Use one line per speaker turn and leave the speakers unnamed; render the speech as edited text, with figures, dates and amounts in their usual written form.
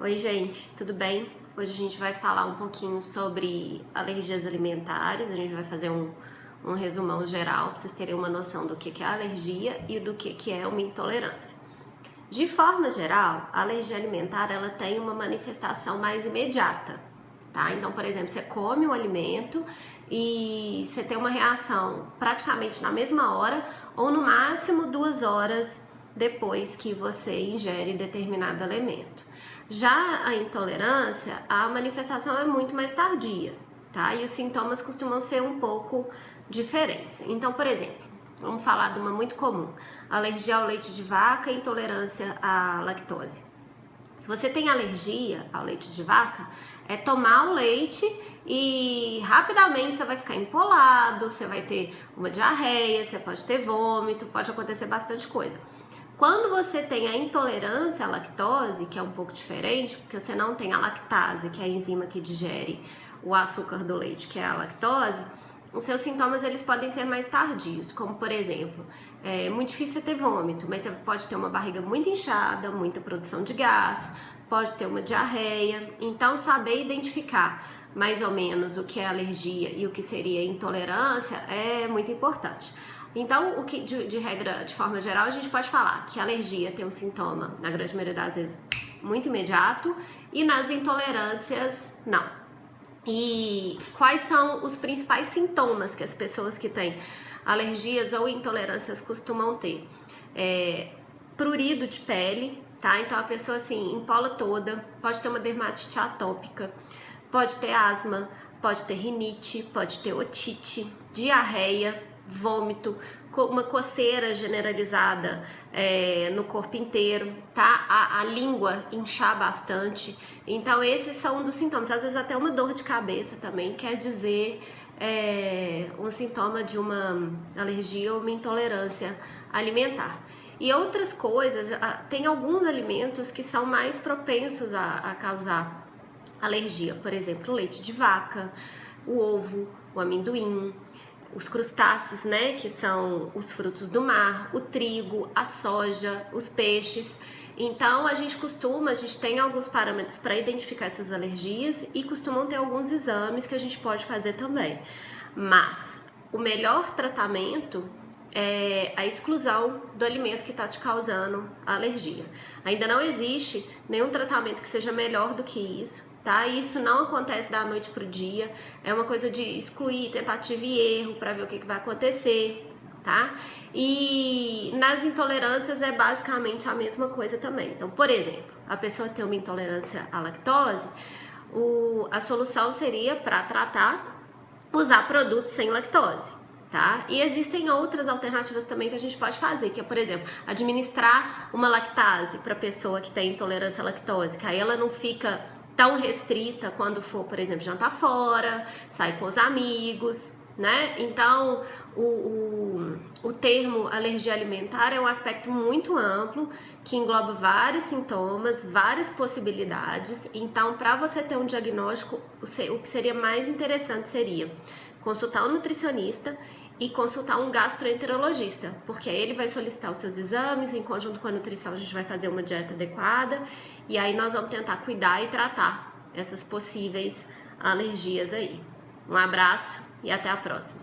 Oi, gente, tudo bem? Hoje a gente vai falar um pouquinho sobre alergias alimentares. A gente vai fazer um resumão geral para vocês terem uma noção do que é alergia e do que é uma intolerância. De forma geral, a alergia alimentar ela tem uma manifestação mais imediata, tá? Então, por exemplo, você come o alimento e você tem uma reação praticamente na mesma hora ou no máximo 2 horas depois que você ingere determinado alimento. Já a intolerância, a manifestação é muito mais tardia, tá? E os sintomas costumam ser um pouco diferentes. Então, por exemplo, vamos falar de uma muito comum: alergia ao leite de vaca e intolerância à lactose. Se você tem alergia ao leite de vaca, é tomar o leite e rapidamente você vai ficar empolado, você vai ter uma diarreia, você pode ter vômito, pode acontecer bastante coisa. Quando você tem a intolerância à lactose, que é um pouco diferente, porque você não tem a lactase, que é a enzima que digere o açúcar do leite, que é a lactose, os seus sintomas eles podem ser mais tardios, como por exemplo, é muito difícil você ter vômito, mas você pode ter uma barriga muito inchada, muita produção de gás, pode ter uma diarreia. Então, saber identificar mais ou menos o que é alergia e o que seria intolerância é muito importante. Então, o que de regra, de forma geral, a gente pode falar que a alergia tem um sintoma, na grande maioria das vezes, muito imediato, e nas intolerâncias, não. E quais são os principais sintomas que as pessoas que têm alergias ou intolerâncias costumam ter? Prurido de pele, tá? Então a pessoa assim empola toda, pode ter uma dermatite atópica, pode ter asma, pode ter rinite, pode ter otite, diarreia, vômito, uma coceira generalizada no corpo inteiro, tá? A língua inchar bastante. Então esses são um dos sintomas. Às vezes até uma dor de cabeça também quer dizer um sintoma de uma alergia ou uma intolerância alimentar. E outras coisas, tem alguns alimentos que são mais propensos a causar alergia, por exemplo, o leite de vaca, o ovo, o amendoim, os crustáceos, né, que são os frutos do mar, o trigo, a soja, os peixes. Então a gente tem alguns parâmetros para identificar essas alergias e costumam ter alguns exames que a gente pode fazer também. Mas o melhor tratamento é a exclusão do alimento que está te causando a alergia. Ainda não existe nenhum tratamento que seja melhor do que isso, tá? Isso não acontece da noite pro dia, é uma coisa de excluir, tentativa e erro para ver o que vai acontecer, tá? E nas intolerâncias é basicamente a mesma coisa também. Então, por exemplo, a pessoa tem uma intolerância à lactose, a solução seria, para tratar, usar produtos sem lactose. Tá? E existem outras alternativas também que a gente pode fazer, que é, por exemplo, administrar uma lactase para pessoa que tem intolerância à lactose, que aí ela não fica tão restrita quando for, por exemplo, jantar fora, sair com os amigos, né? Então, o termo alergia alimentar é um aspecto muito amplo que engloba vários sintomas, várias possibilidades. Então, para você ter um diagnóstico, o que seria mais interessante seria consultar um nutricionista e consultar um gastroenterologista, porque aí ele vai solicitar os seus exames, em conjunto com a nutrição a gente vai fazer uma dieta adequada e aí nós vamos tentar cuidar e tratar essas possíveis alergias aí. Um abraço e até a próxima.